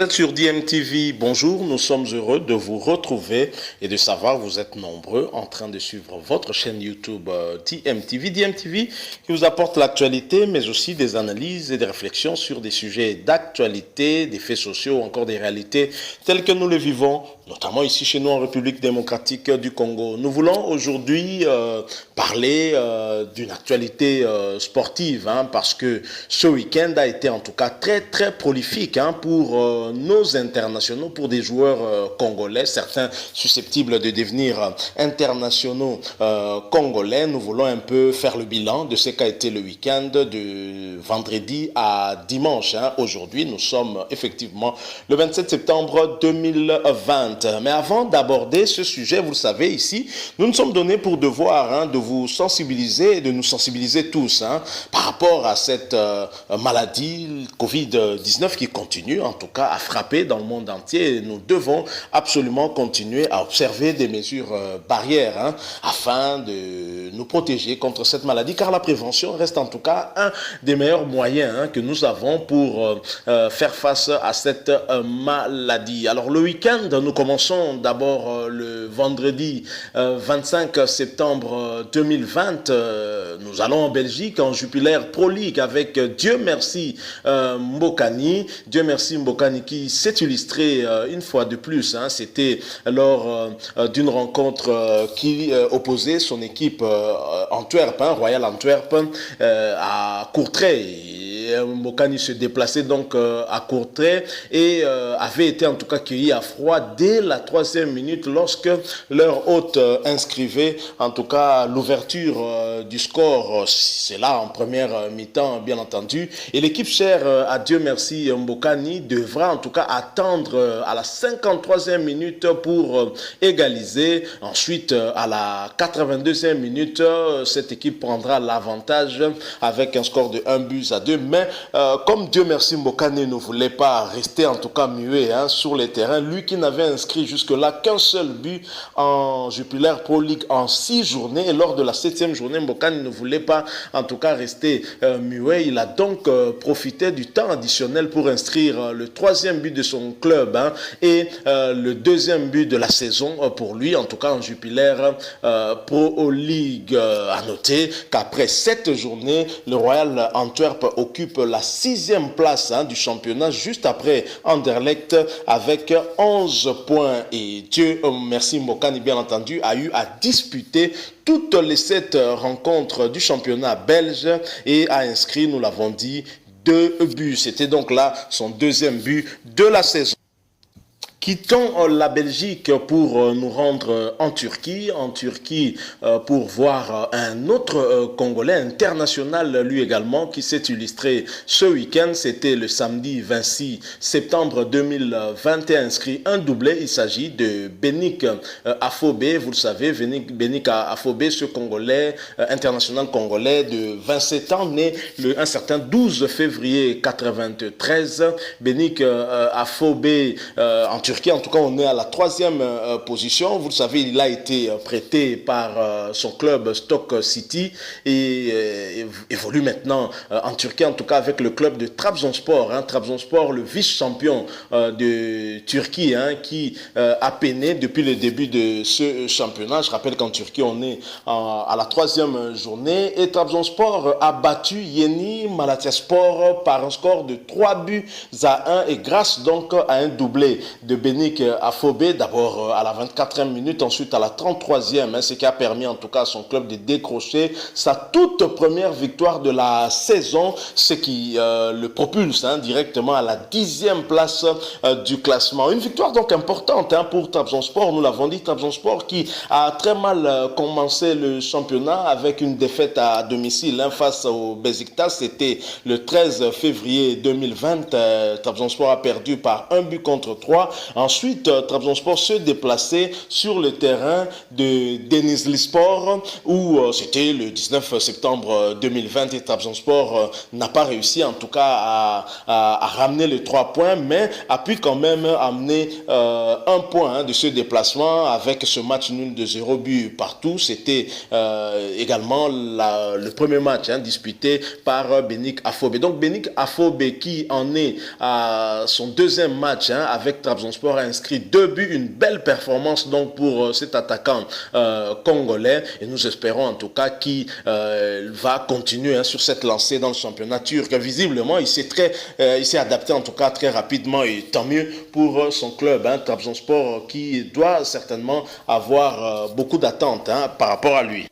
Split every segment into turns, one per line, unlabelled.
Vous êtes sur DMTV, bonjour, nous sommes heureux de vous retrouver et de savoir que vous êtes nombreux en train de suivre votre chaîne YouTube DMTV. DMTV qui vous apporte l'actualité mais aussi des analyses et des réflexions sur des sujets d'actualité, des faits sociaux, encore des réalités telles que nous les vivons, notamment ici chez nous en République démocratique du Congo. Nous voulons aujourd'hui parler d'une actualité sportive parce que ce week-end a été en tout cas très prolifique pour nos internationaux, pour des joueurs congolais, certains susceptibles de devenir internationaux congolais. Nous voulons un peu faire le bilan de ce qu'a été le week-end de vendredi à dimanche. Aujourd'hui, nous sommes effectivement le 27 septembre 2020. Mais avant d'aborder ce sujet, vous le savez ici, nous nous sommes donnés pour devoir de vous sensibiliser et de nous sensibiliser tous par rapport à cette maladie Covid-19 qui continue en tout cas à frapper dans le monde entier. Et nous devons absolument continuer à observer des mesures barrières afin de nous protéger contre cette maladie, car la prévention reste en tout cas un des meilleurs moyens que nous avons pour faire face à cette maladie. Alors le week-end, nous commençons d'abord le vendredi 25 septembre 2020. Nous allons en Belgique, en Jupiler Pro League avec Dieu merci Mbokani. Dieu merci Mbokani qui s'est illustré une fois de plus. C'était lors d'une rencontre qui opposait son équipe Antwerp, Royal Antwerp, à Courtrai. Mbokani se déplaçait donc à Courtrai et avait été en tout cas cueilli à froid dès la 3e minute lorsque leur hôte inscrivait en tout cas l'ouverture du score. C'est là en première mi-temps bien entendu. Et l'équipe chère à Dieu merci Mbokani devra en tout cas attendre à la 53e minute pour égaliser. Ensuite à la 82e minute, cette équipe prendra l'avantage avec un score de 1-2. Mais comme Dieu merci Mbokani ne voulait pas rester en tout cas muet sur les terrains, lui qui n'avait inscrit jusque-là qu'un seul but en Jupiler Pro League en 6 journées, et lors de la 7e journée, Mbokani ne voulait pas en tout cas rester muet. Il a donc profité du temps additionnel pour inscrire le 3e but de son club et le 2e but de la saison pour lui, en tout cas en Jupiler Pro League. À noter qu'après 7 journées, le Royal Antwerp occupe la 6e place du championnat, juste après Anderlecht avec 11 points. Et Dieu merci Mbokani bien entendu a eu à disputer toutes les 7 rencontres du championnat belge et a inscrit, nous l'avons dit, 2 buts. C'était donc là son 2e but de la saison. Quittons la Belgique pour nous rendre en Turquie pour voir un autre Congolais international lui également qui s'est illustré ce week-end. C'était le samedi 26 septembre 2021, inscrit un doublé. Il s'agit de Benik Afobé. Vous le savez, Benik Afobé, ce Congolais, international congolais de 27 ans, né un certain 12 février 93. Benik Afobé en Turquie, en tout cas, on est à la 3e position. Vous le savez, il a été prêté par son club Stoke City et évolue maintenant en Turquie, en tout cas avec le club de Trabzonspor. Trabzonspor, le vice-champion de Turquie, qui a peiné depuis le début de ce championnat. Je rappelle qu'en Turquie, on est à la 3e journée et Trabzonspor a battu Yeni Malatyaspor par un score de 3-1 et grâce donc à un doublé de Benik Afobé, d'abord à la 24e minute, ensuite à la 33e, ce qui a permis en tout cas à son club de décrocher sa toute première victoire de la saison, ce qui le propulse directement à la 10e place du classement. Une victoire donc importante pour Trabzonspor, nous l'avons dit, Trabzonspor qui a très mal commencé le championnat avec une défaite à domicile face au Beşiktaş. C'était le 13 février 2020, Trabzonspor a perdu par 1-3. Ensuite, Trabzonspor se déplaçait sur le terrain de Denizlispor où c'était le 19 septembre 2020 et Trabzonspor n'a pas réussi en tout cas à ramener les 3 points, mais a pu quand même amener 1 point de ce déplacement avec ce match nul de 0 but partout. C'était également le premier match disputé par Benik Afobe. Donc Benik Afobe qui en est à son 2e match avec Trabzonspor a inscrit 2 buts, une belle performance donc pour cet attaquant congolais et nous espérons en tout cas qu'il va continuer sur cette lancée dans le championnat turc. Visiblement il s'est adapté en tout cas très rapidement et tant mieux pour son club Trabzonspor qui doit certainement avoir beaucoup d'attentes par rapport à lui.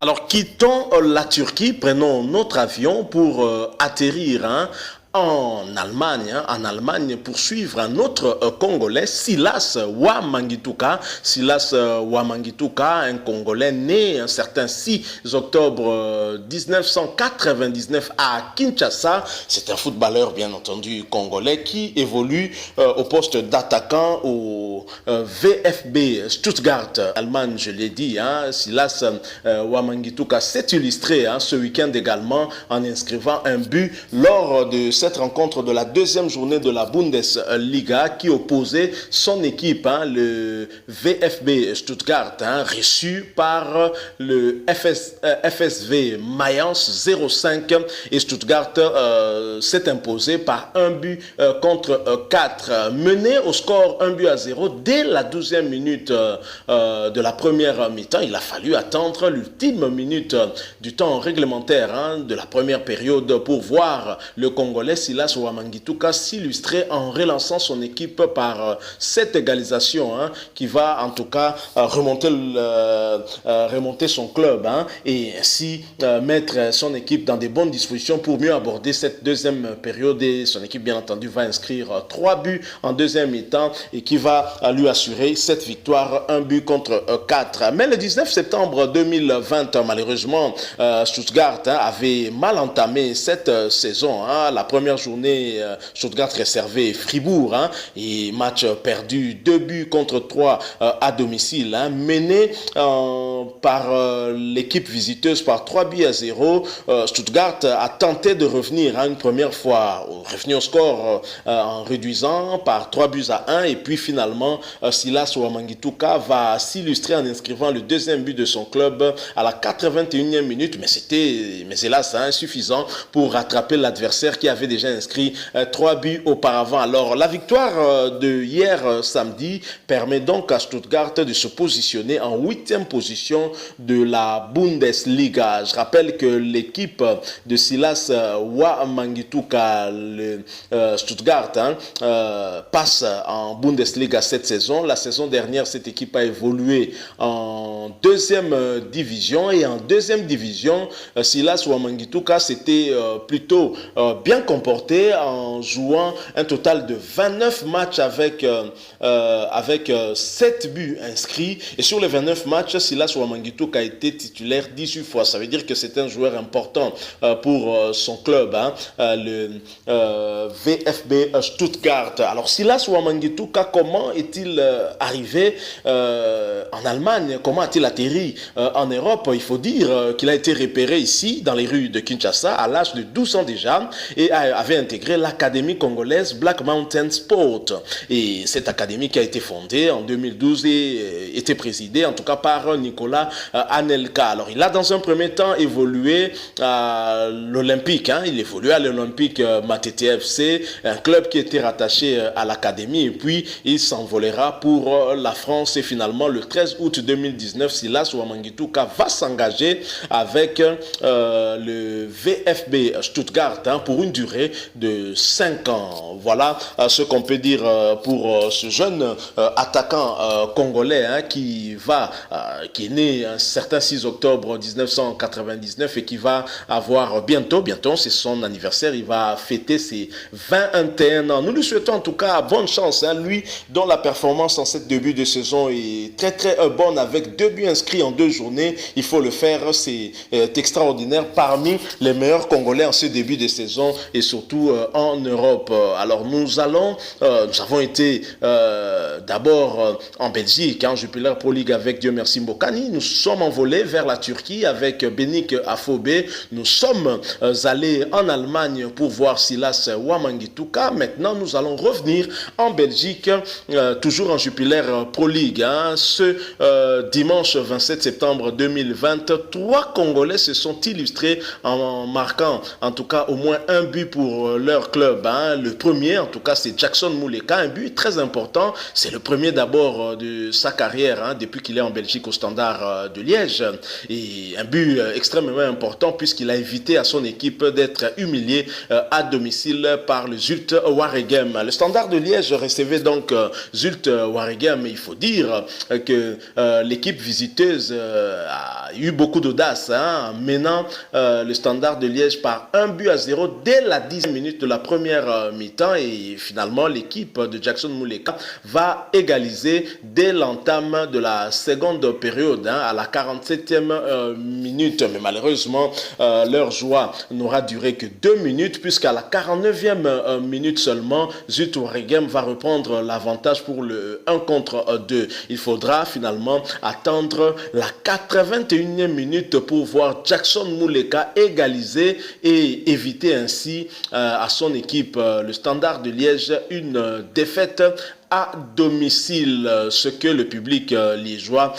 Alors quittons la Turquie, prenons notre avion pour atterrir en Allemagne pour suivre un autre Congolais, Silas Wamangituka. Silas Wamangituka, un Congolais né un certain 6 octobre 1999 à Kinshasa. C'est un footballeur bien entendu congolais qui évolue au poste d'attaquant au VfB Stuttgart, Allemagne, je l'ai dit. Silas Wamangituka s'est illustré ce week-end également en inscrivant un but lors de cette rencontre de la 2e journée de la Bundesliga qui opposait son équipe, le VfB Stuttgart, reçu par le FSV Mayence 0-5 et Stuttgart s'est imposé par 1 but contre 4. Mené au score 1 but à 0 dès la 12e minute de la première mi-temps. Il a fallu attendre l'ultime minute du temps réglementaire de la première période pour voir le Congolais Silas Wamangituka s'illustrer en relançant son équipe par cette égalisation qui va en tout cas remonter son club et ainsi mettre son équipe dans des bonnes dispositions pour mieux aborder cette 2e période et son équipe bien entendu va inscrire 3 buts en 2e mi-temps et qui va lui assurer cette victoire 1 but contre 4. Mais le 19 septembre 2020 malheureusement Stuttgart avait mal entamé cette saison. La première journée, Stuttgart réservé Fribourg et match perdu 2 buts contre 3 à domicile. Mené par l'équipe visiteuse par 3 buts à 0. Stuttgart a tenté de revenir une première fois, revenir au score en réduisant par 3 buts à 1 et puis finalement Silas Wamangituka va s'illustrer en inscrivant le 2e but de son club à la 81e minute, mais hélas insuffisant pour rattraper l'adversaire qui avait déjà inscrit 3 buts auparavant. Alors la victoire de hier samedi permet donc à Stuttgart de se positionner en 8e position de la Bundesliga. Je rappelle que l'équipe de Silas Wamangituka, le Stuttgart, passe en Bundesliga cette saison. La saison dernière, cette équipe a évolué en 2e division et en 2e division, Silas Wamangituka s'était plutôt bien comporté en jouant un total de 29 matchs avec 7 buts inscrits et sur les 29 matchs, Silas Wamangituka a été titulaire 18 fois. Ça veut dire que c'est un joueur important pour son club, le VfB Stuttgart. Alors Silas Wamangituka, comment est-il arrivé en Allemagne? Comment a-t-il atterri en Europe? Il faut dire qu'il a été repéré ici dans les rues de Kinshasa à l'âge de 12 ans déjà et avait intégré l'académie congolaise Black Mountain Sport. Et cette académie qui a été fondée en 2012 et était présidée en tout cas par Nicolas Anelka. Alors il a dans un premier temps évolué à l'Olympique, il évoluait à l'Olympique Matete FC, un club qui était rattaché à l'académie et puis il s'envolera pour la France et finalement le 13 août 2019, Silas Wamangituka va s'engager avec le VfB Stuttgart pour une durée de 5 ans. Voilà ce qu'on peut dire pour ce jeune attaquant congolais qui est né un certain 6 octobre 1999 et qui va avoir bientôt c'est son anniversaire, il va fêter ses 21 ans. Nous lui souhaitons en tout cas bonne chance, lui dont la performance en cette début de saison est très très bonne avec 2 buts inscrits en 2 journées. Il faut le faire, c'est extraordinaire, parmi les meilleurs Congolais en ce début de saison et et surtout en Europe. Alors nous avons été d'abord en Belgique, en Jupiler Pro League avec Dieu merci Mbokani. Nous sommes envolés vers la Turquie avec Benik Afobe. Nous sommes allés en Allemagne pour voir Silas Wamangituka. Maintenant, nous allons revenir en Belgique, toujours en Jupiler Pro League. Ce dimanche 27 septembre 2020, 3 Congolais se sont illustrés en marquant en tout cas au moins un but pour leur club. Le premier, en tout cas, c'est Jackson Muleka, un but très important. C'est le premier d'abord de sa carrière depuis qu'il est en Belgique au Standard de Liège. Et un but extrêmement important puisqu'il a évité à son équipe d'être humilié à domicile par le Zulte Waregem. Le Standard de Liège recevait donc Zulte Waregem. Il faut dire que l'équipe visiteuse a eu beaucoup d'audace en menant le Standard de Liège par 1-0 dès la 10e minute de la première mi-temps. Et finalement, l'équipe de Jackson Muleka va égaliser dès l'entame de la seconde période, à la 47e minute. Mais malheureusement, leur joie n'aura duré que 2 minutes, puisqu'à la 49e minute seulement, Zulte Waregem va reprendre l'avantage pour le 1 contre 2. Il faudra finalement attendre la 81e minute pour voir Jackson Muleka égaliser et éviter ainsi à son équipe, le Standard de Liège, une défaite à domicile, ce que le public liégeois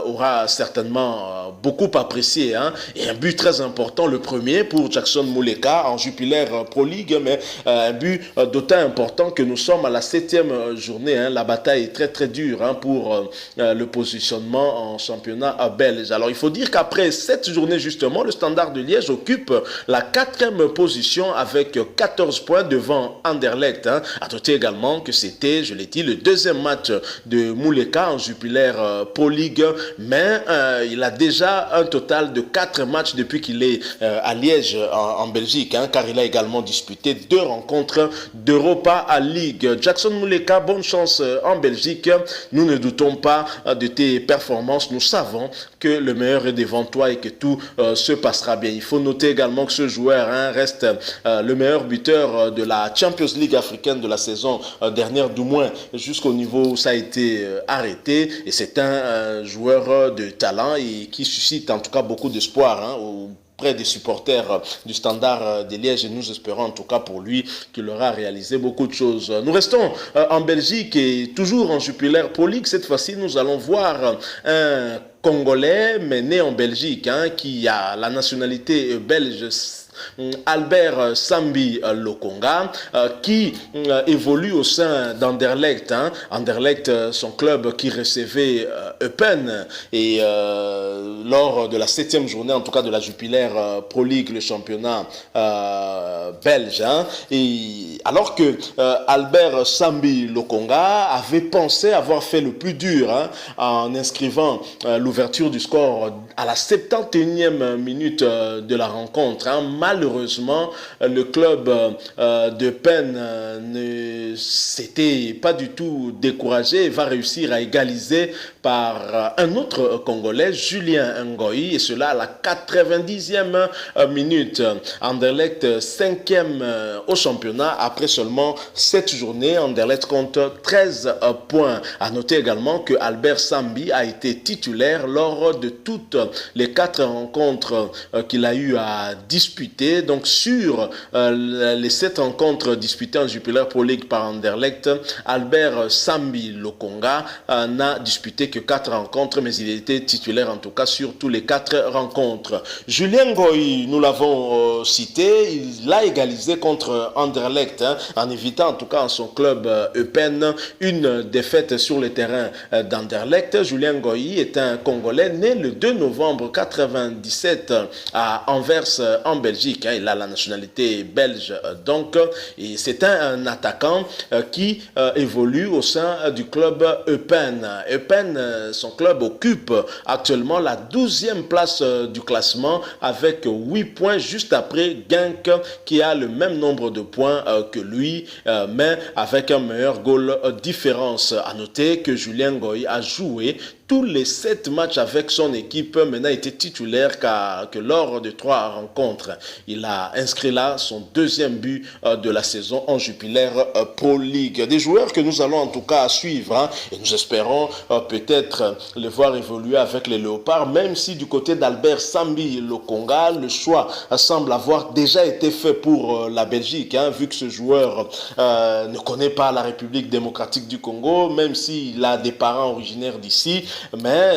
aura certainement beaucoup apprécié. Et un but très important, le premier pour Jackson Muleka en Jupiler Pro League, mais un but d'autant important que nous sommes à la 7e journée. La bataille est très très dure pour le positionnement en championnat belge. Alors il faut dire qu'après cette journée justement, le Standard de Liège occupe la 4e position avec 14 points devant Anderlecht. À noter également que c'était, je l'ai dit, le deuxième match de Muleka en Jupiler Pro League, mais il a déjà un total de 4 matchs depuis qu'il est à Liège en Belgique, car il a également disputé 2 rencontres d'Europa League. Jackson Muleka, bonne chance en Belgique. Nous ne doutons pas de tes performances. Nous savons que le meilleur est devant toi et que tout se passera bien. Il faut noter également que ce joueur reste le meilleur buteur de la Champions League africaine de la saison dernière, du moins jusqu'au niveau où ça a été arrêté. Et c'est un joueur de talent et qui suscite en tout cas beaucoup d'espoir auprès des supporters du Standard de Liège, et nous espérons en tout cas pour lui qu'il aura réalisé beaucoup de choses. Nous restons en Belgique et toujours en Jupiler Pro League. Cette fois-ci, nous allons voir un Congolais mais né en Belgique qui a la nationalité belge, Albert Sambi Lokonga, qui évolue au sein d'Anderlecht. Anderlecht, son club qui recevait Eupen, et lors de la 7e journée, en tout cas de la Jupiler Pro League, le championnat belge. Et alors que Albert Sambi Lokonga avait pensé avoir fait le plus dur en inscrivant l'ouverture du score à la 71e minute de la rencontre. Malheureusement, le club de Penn ne s'était pas du tout découragé et va réussir à égaliser par un autre Congolais, Julien Ngoyi, et cela à la 90e minute. Anderlecht 5e au championnat après seulement 7 journées. Anderlecht compte 13 points. À noter également que Albert Sambi a été titulaire lors de toutes les 4 rencontres qu'il a eu à disputer. Donc sur les 7 rencontres disputées en Jupiler Pro League par Anderlecht, Albert Sambi Lokonga n'a disputé que 4 rencontres, mais il était titulaire en tout cas sur tous les 4 rencontres. Julien Ngoyi, nous l'avons cité, il a égalisé contre Anderlecht en évitant en tout cas en son club Eupen une défaite sur le terrain d'Anderlecht. Julien Ngoyi est un Congolais né le 2 novembre 1997 à Anvers en Belgique. Il a la nationalité belge donc, et c'est un attaquant qui évolue au sein du club Eupen. Eupen, son club occupe actuellement la 12e place du classement avec 8 points juste après Genk qui a le même nombre de points que lui, mais avec un meilleur goal différence. À noter que Julien Ngoyi a joué tous les 7 matchs avec son équipe, maintenant était titulaire que lors de 3 rencontres. Il a inscrit là son 2e but de la saison en Jupiler Pro League. Des joueurs que nous allons en tout cas suivre et nous espérons peut-être les voir évoluer avec les Léopards, même si du côté d'Albert Sambi Lokonga, le choix semble avoir déjà été fait pour la Belgique, vu que ce joueur ne connaît pas la République démocratique du Congo, même s'il a des parents originaires d'ici, mais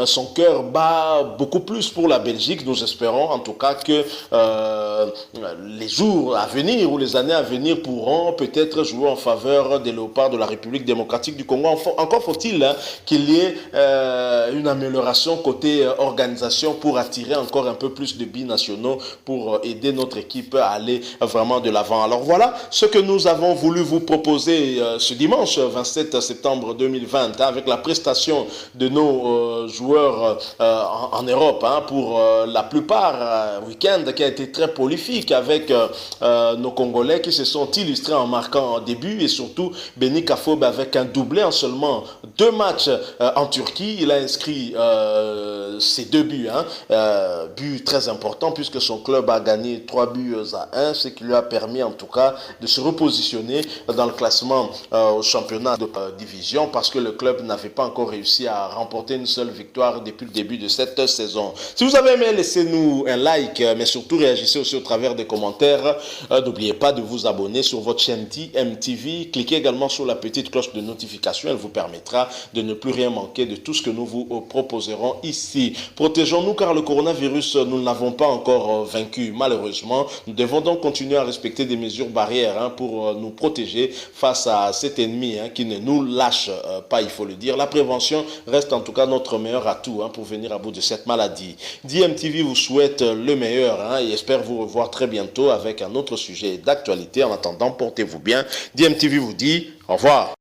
son cœur bat beaucoup plus pour la Belgique. Nous espérons en tout cas que les jours à venir ou les années à venir pourront peut-être jouer en faveur des Léopards de la République démocratique du Congo. Encore faut-il qu'il y ait une amélioration côté organisation pour attirer encore un peu plus de binationaux pour aider notre équipe à aller vraiment de l'avant. Alors voilà ce que nous avons voulu vous proposer ce dimanche 27 septembre 2020 avec la prestation de nos joueurs en Europe pour la plupart week-end qui a été très prolifique avec nos Congolais qui se sont illustrés en marquant en début et surtout Beni Kafobe avec un doublé en seulement 2 matchs en Turquie. Il a inscrit ses 2 buts, but très important puisque son club a gagné 3 buts à 1, ce qui lui a permis en tout cas de se repositionner dans le classement au championnat de division parce que le club n'avait pas encore réussi à remporter une seule victoire depuis le début de cette saison. Si vous avez aimé, laissez-nous un like, mais surtout réagissez aussi au travers des commentaires. N'oubliez pas de vous abonner sur votre chaîne TMTV. Cliquez également sur la petite cloche de notification. Elle vous permettra de ne plus rien manquer de tout ce que nous vous proposerons ici. Protégeons-nous car le coronavirus, nous ne l'avons pas encore vaincu malheureusement. Nous devons donc continuer à respecter des mesures barrières pour nous protéger face à cet ennemi qui ne nous lâche pas, il faut le dire. La prévention reste en tout cas notre meilleur atout pour venir à bout de cette maladie. DMTV vous souhaite le meilleur et espère vous revoir très bientôt avec un autre sujet d'actualité. En attendant, portez-vous bien. DMTV vous dit au revoir.